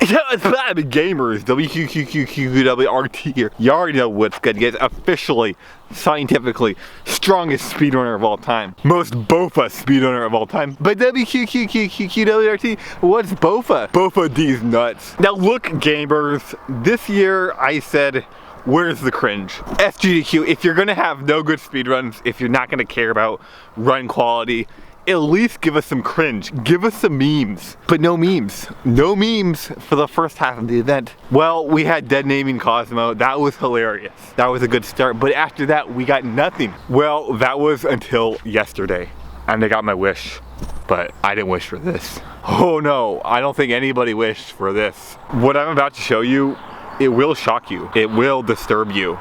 Yeah, it's bad. Gamers, WQQQQWRT here. You already know what's good, guys. Officially, scientifically, strongest speedrunner of all time. Most Bofa speedrunner of all time. But WQQQQWRT, what's Bofa? Bofa D's nuts. Now look, gamers, this year I said, where's the cringe? SGDQ, if you're gonna have no good speedruns, if you're not gonna care about run quality, at least give us some cringe. Give us some memes. But no memes. No memes for the first half of the event. Well, we had dead naming Cosmo. That was hilarious. That was a good start. But after that, we got nothing. Well, that was until yesterday. And I got my wish. But I didn't wish for this. Oh no, I don't think anybody wished for this. What I'm about to show you, it will shock you. It will disturb you.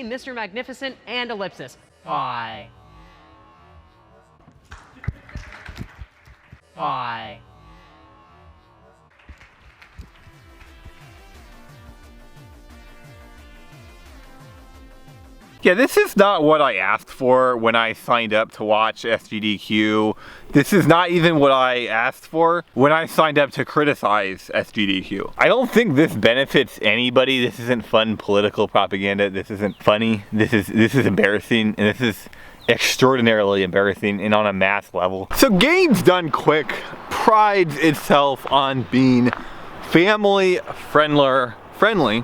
Mr. Magnificent and Ellipsis. Why? Why? Yeah, this is not what I asked for when I signed up to watch SGDQ. This is not even what I asked for when I signed up to criticize SGDQ. I don't think this benefits anybody. This isn't fun political propaganda. This isn't funny. This is embarrassing, and this is extraordinarily embarrassing and on a mass level. So Games Done Quick prides itself on being family friendly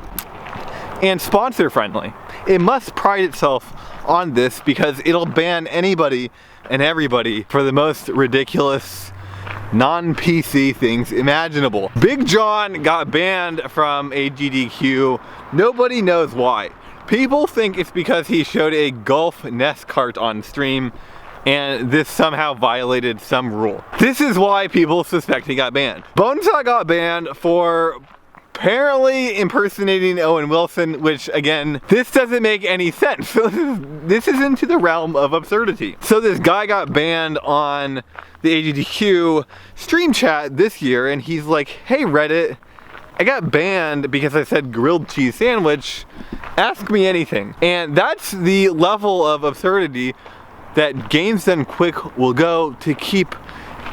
and sponsor friendly. It must pride itself on this because it'll ban anybody and everybody for the most ridiculous non-PC things imaginable. Big John got banned from SGDQ. Nobody knows why. People think it's because he showed a golf nest cart on stream and this somehow violated some rule. This is why people suspect he got banned. Bonesaw got banned for apparently impersonating Owen Wilson, which again, this doesn't make any sense. So this is into the realm of absurdity. So this guy got banned on the SGDQ stream chat this year and he's like, hey Reddit, I got banned because I said grilled cheese sandwich, ask me anything. And that's the level of absurdity that Games Done Quick will go to keep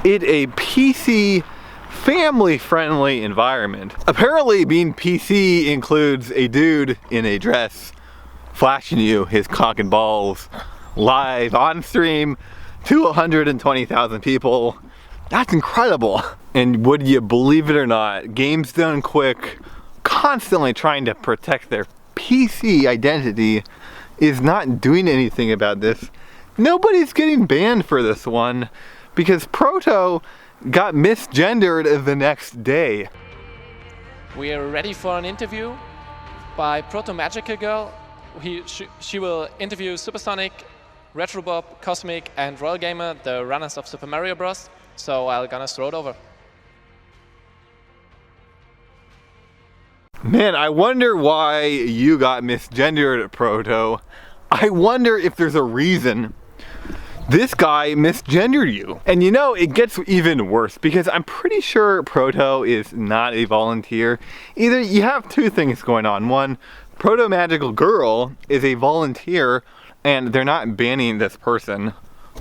it a PC family-friendly environment. Apparently being PC includes a dude in a dress flashing you his cock and balls live on stream to 120,000 people. That's incredible. And would you believe it or not, Games Done Quick, constantly trying to protect their PC identity, is not doing anything about this. Nobody's getting banned for this one because Proto got misgendered the next day. We are ready for an interview by Proto Magical Girl. She will interview Supersonic, Retrobob, Cosmic and Royal Gamer, the runners of Super Mario Bros. So I'm gonna throw it over. Man, I wonder why you got misgendered, Proto. I wonder if there's a reason this guy misgendered you. And you know, it gets even worse because I'm pretty sure Proto is not a volunteer. Either you have two things going on. One, Proto Magical Girl is a volunteer and they're not banning this person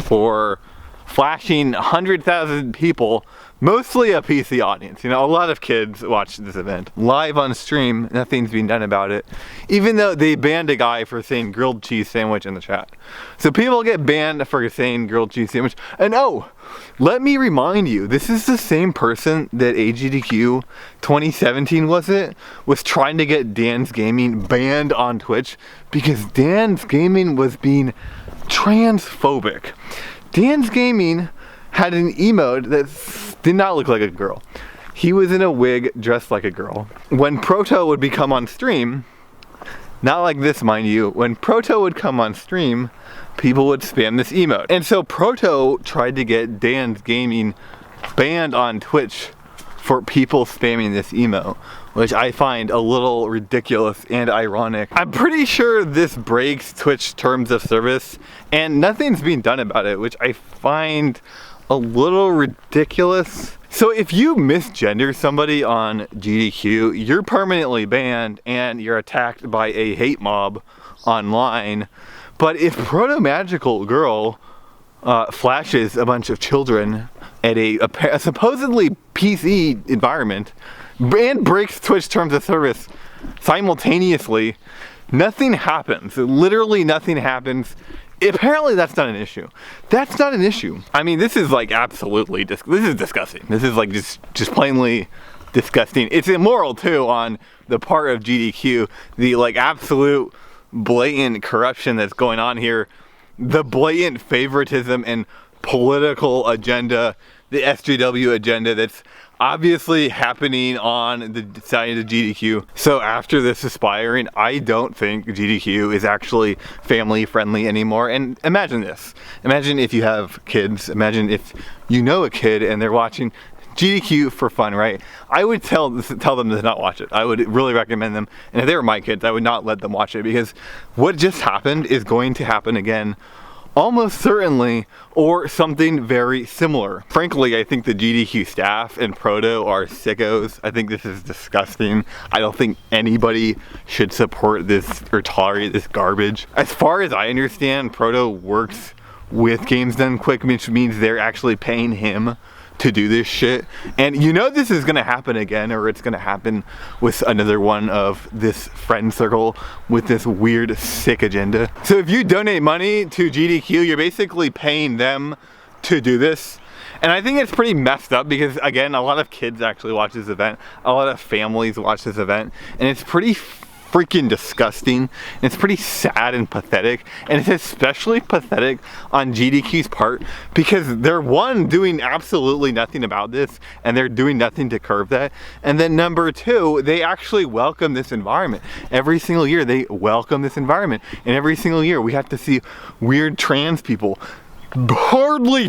for flashing 100,000 people, mostly a PC audience. You know, a lot of kids watch this event live on stream. Nothing's being done about it, even though they banned a guy for saying grilled cheese sandwich in the chat. So people get banned for saying grilled cheese sandwich. And oh, let me remind you, this is the same person that SGDQ 2017 was trying to get Dan's Gaming banned on Twitch because Dan's Gaming was being transphobic. Dan's Gaming had an emote that did not look like a girl. He was in a wig dressed like a girl. When Proto would become on stream, not like this mind you, when Proto would come on stream, people would spam this emote. And so Proto tried to get Dan's Gaming banned on Twitch for people spamming this emote, which I find a little ridiculous and ironic. I'm pretty sure this breaks Twitch terms of service and nothing's being done about it, which I find a little ridiculous. So if you misgender somebody on GDQ, you're permanently banned and you're attacked by a hate mob online. But if Proto Magical Girl flashes a bunch of children at a supposedly PC environment and breaks Twitch terms of service simultaneously, nothing happens. Literally nothing happens. Apparently that's not an issue. That's not an issue. I mean, this is like absolutely, this is disgusting. This is like just plainly disgusting. It's immoral too on the part of GDQ. The like absolute blatant corruption that's going on here. The blatant favoritism and political agenda, the SGW agenda that's obviously happening on the side of GDQ. So after this aspiring, I don't think GDQ is actually family friendly anymore. And imagine this. Imagine if you have kids. Imagine if you know a kid and they're watching GDQ for fun, right? I would tell them to not watch it. I would really recommend them. And if they were my kids, I would not let them watch it, because what just happened is going to happen again almost certainly, or something very similar. Frankly, I think the GDQ staff and Proto are sickos. I think this is disgusting. I don't think anybody should support this or tolerate this garbage. As far as I understand, Proto works with Games Done Quick, which means they're actually paying him to do this shit. And you know this is gonna happen again, or it's gonna happen with another one of this friend circle with this weird sick agenda. So if you donate money to GDQ, you're basically paying them to do this. And I think it's pretty messed up because, again, a lot of kids actually watch this event, a lot of families watch this event, and it's pretty freaking disgusting, and it's pretty sad and pathetic. And it's especially pathetic on GDQ's part because they're, one, doing absolutely nothing about this, and they're doing nothing to curb that. And then number two, they actually welcome this environment. Every single year they welcome this environment, and every single year we have to see weird trans people hardly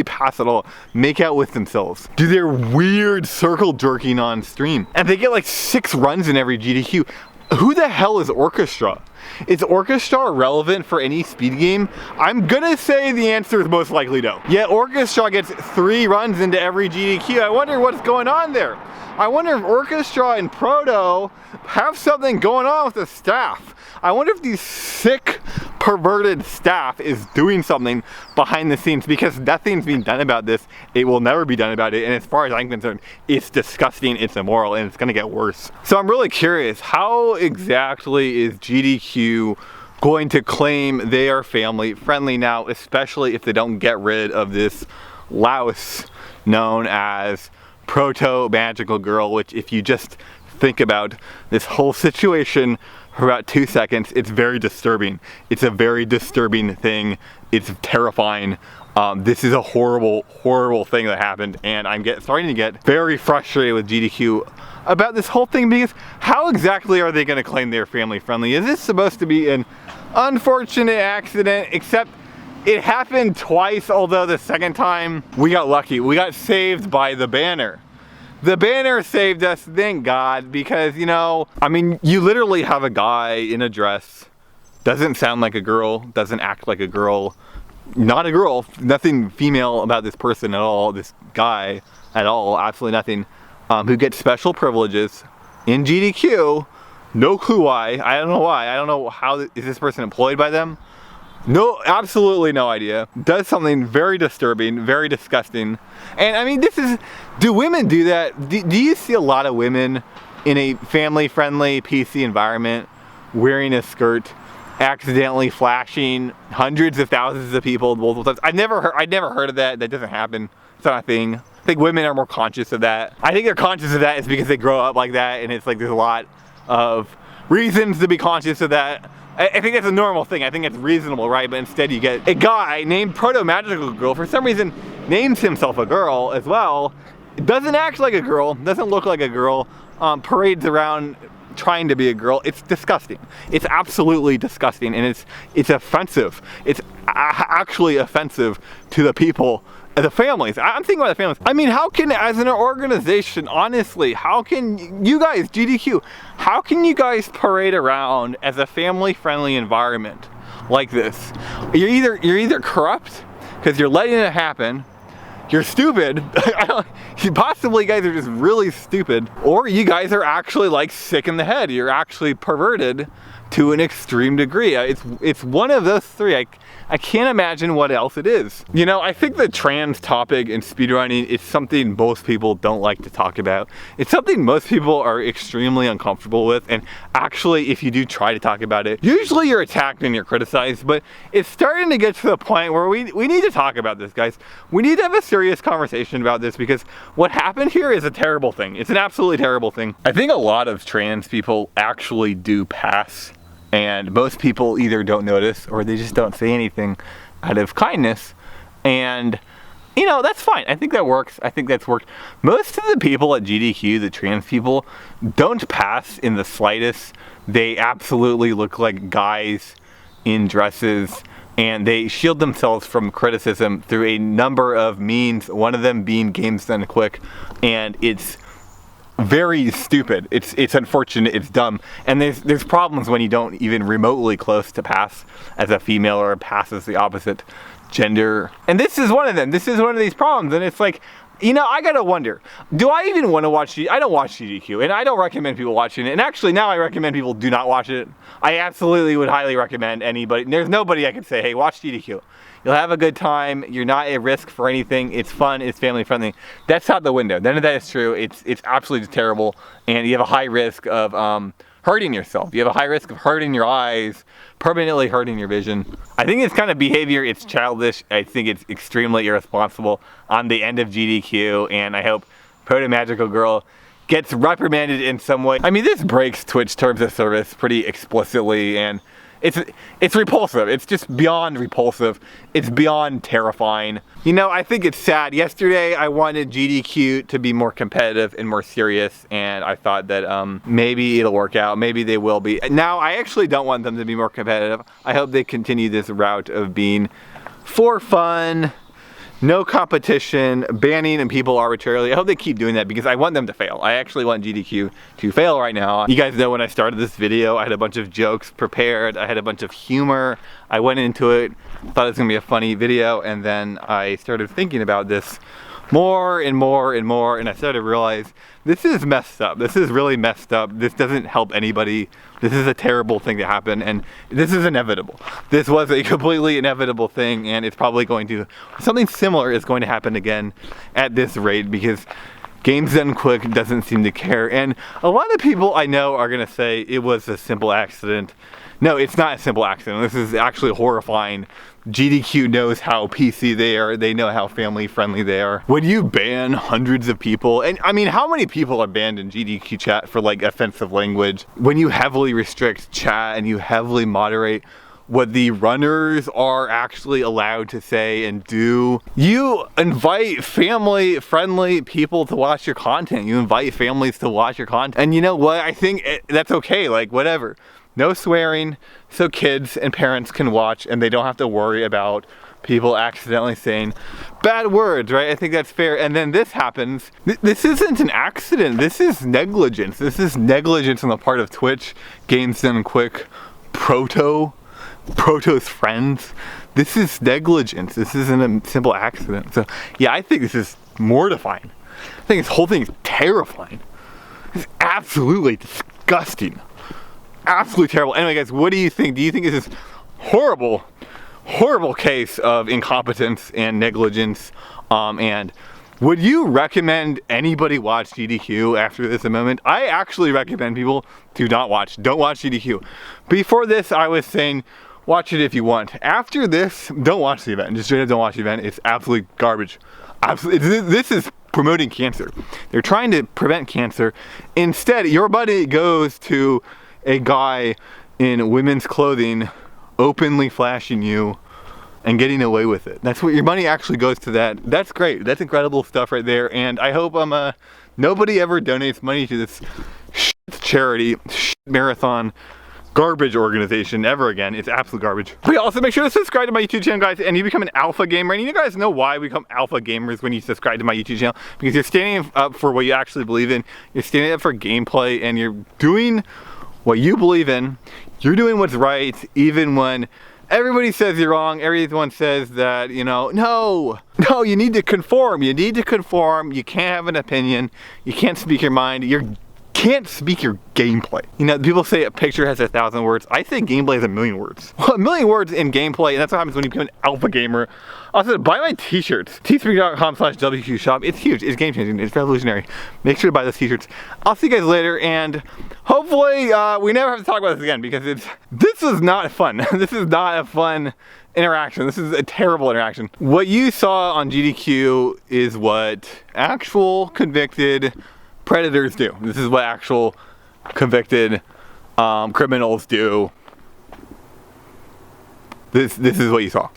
pass at all, make out with themselves, do their weird circle jerking on stream, and they get like 6 runs in every GDQ. Who the hell is Orchestra? Is Orchestra relevant for any speed game? I'm gonna say the answer is most likely no. Yet Orchestra gets 3 runs into every GDQ. I wonder what's going on there. I wonder if Orchestra and Proto have something going on with the staff. I wonder if these sick, perverted staff is doing something behind the scenes, because nothing's being done about this. It will never be done about it, and as far as I'm concerned, it's disgusting, it's immoral, and it's gonna get worse. So I'm really curious, how exactly is GDQ going to claim they are family friendly now, especially if they don't get rid of this louse known as Proto Magical Girl, which, if you just think about this whole situation for about 2 seconds, it's very disturbing. It's a very disturbing thing. It's terrifying. This is a horrible, horrible thing that happened, and I'm starting to get very frustrated with GDQ about this whole thing, because how exactly are they going to claim they're family friendly? Is this supposed to be an unfortunate accident? Except it happened twice, although the second time we got lucky. We got saved by the banner. The banner saved us, thank God, because, you know, I mean, you literally have a guy in a dress, doesn't sound like a girl, doesn't act like a girl, not a girl, nothing female about this person at all, this guy at all, absolutely nothing, who gets special privileges in GDQ, no clue why, I don't know how, is this person employed by them? No, absolutely no idea. Does something very disturbing, very disgusting. And I mean, do women do that? Do you see a lot of women in a family-friendly PC environment wearing a skirt, accidentally flashing hundreds of thousands of people multiple times? I'd never heard of that. That doesn't happen. It's not a thing. I think women are more conscious of that. I think they're conscious of that is because they grow up like that, and it's like there's a lot of reasons to be conscious of that. I think that's a normal thing. I think it's reasonable, right? But instead you get a guy named Proto Magical Girl, for some reason names himself a girl as well, doesn't act like a girl, doesn't look like a girl, parades around trying to be a girl. It's disgusting. It's absolutely disgusting, and it's offensive. It's actually offensive to the people, the families. I'm thinking about the families. I mean, how can, as an organization, honestly, how can you guys, GDQ, how can you guys parade around as a family-friendly environment like this? You're either corrupt because you're letting it happen, you're stupid, possibly you guys are just really stupid, or you guys are actually like sick in the head. You're actually perverted to an extreme degree. It's one of those three. I can't imagine what else it is. You know, I think the trans topic in speedrunning is something most people don't like to talk about. It's something most people are extremely uncomfortable with, and actually if you do try to talk about it, usually you're attacked and you're criticized, but it's starting to get to the point where we need to talk about this, guys. We need to have a serious conversation about this, because what happened here is a terrible thing. It's an absolutely terrible thing. I think a lot of trans people actually do pass, and most people either don't notice or they just don't say anything out of kindness, and you know, that's fine. I think that works. I think that's worked. Most of the people at GDQ, the trans people, don't pass in the slightest. They absolutely look like guys in dresses, and they shield themselves from criticism through a number of means, one of them being games done quick, and it's very stupid. It's unfortunate, it's dumb, and there's problems when you don't even remotely close to pass as a female or pass as the opposite gender. And this is one of them. This is one of these problems, and it's like, you know, I gotta wonder, do I even want to watch I don't watch GDQ, and I don't recommend people watching it, and actually now I recommend people do not watch it. I absolutely would highly recommend anybody, there's nobody I could say, hey, watch GDQ. You'll have a good time, you're not at risk for anything, it's fun, it's family friendly. That's out the window. None of that is true. It's absolutely terrible, and you have a high risk of hurting yourself. You have a high risk of hurting your eyes, permanently hurting your vision. I think it's kind of behavior, it's childish. I think it's extremely irresponsible on the end of GDQ, and I hope Proto Magical Girl gets reprimanded in some way. I mean, this breaks Twitch terms of service pretty explicitly, and it's repulsive. It's just beyond repulsive. It's beyond terrifying. You know, I think it's sad. Yesterday I wanted GDQ to be more competitive and more serious, and I thought that maybe it'll work out. Maybe they will be. Now I actually don't want them to be more competitive. I hope they continue this route of being for fun, no competition, banning and people arbitrarily. I hope they keep doing that, because I want them to fail. I actually want GDQ to fail right now. You guys know when I started this video, I had a bunch of jokes prepared. I had a bunch of humor. I went into it, thought it was gonna be a funny video, and then I started thinking about this more and more and more, and I started to realize this is messed up. This is really messed up. This doesn't help anybody. This is a terrible thing to happen, and this is inevitable. This was a completely inevitable thing, and it's probably going to, something similar is going to happen again at this rate, because Games Done Quick doesn't seem to care. And a lot of people I know are gonna say it was a simple accident. No, it's not a simple accident. This is actually horrifying. GDQ knows how PC they are. They know how family friendly they are. When you ban hundreds of people, and I mean, how many people are banned in GDQ chat for like offensive language? When you heavily restrict chat and you heavily moderate what the runners are actually allowed to say and do, you invite family friendly people to watch your content. You invite families to watch your content. And you know what? I think that's okay, like whatever. No swearing, so kids and parents can watch and they don't have to worry about people accidentally saying bad words, right? I think that's fair. And then this happens. This isn't an accident. This is negligence. This is negligence on the part of Twitch, Games Done Quick, Proto's friends. This is negligence. This isn't a simple accident. So yeah, I think this is mortifying. I think this whole thing is terrifying. It's absolutely disgusting. Absolutely terrible. Anyway, guys, what do you think? Do you think this is horrible, horrible case of incompetence and negligence? And would you recommend anybody watch GDQ after this moment? I actually recommend people do not watch. Don't watch GDQ. Before this, I was saying watch it if you want. After this, don't watch the event. Just straight up don't watch the event. It's absolutely garbage. Absolutely, this is promoting cancer. They're trying to prevent cancer. Instead, your buddy goes to a guy in women's clothing openly flashing you and getting away with it. That's what your money actually goes to. That's great. That's incredible stuff right there. And I hope nobody ever donates money to this charity, marathon, garbage organization ever again. It's absolute garbage. But also make sure to subscribe to my YouTube channel, guys, and you become an alpha gamer. And you guys know why we become alpha gamers when you subscribe to my YouTube channel, because you're standing up for what you actually believe in. You're standing up for gameplay, and you're doing what you believe in. You're doing what's right, even when everybody says you're wrong. Everyone says that, you know, no, you need to conform. You need to conform. You can't have an opinion. You can't speak your mind. You're can't speak your gameplay. You know, people say a picture has 1,000 words. I say gameplay has 1,000,000 words. Well, 1,000,000 words in gameplay, and that's what happens when you become an alpha gamer. Also, buy my t-shirts. teespring.com/WQ shop. It's huge. It's game changing. It's revolutionary. Make sure to buy those t-shirts. I'll see you guys later, and hopefully we never have to talk about this again, because this was not fun. This is not a fun interaction. This is a terrible interaction. What you saw on GDQ is what actual convicted predators do. This is what actual convicted criminals do. This is what you saw.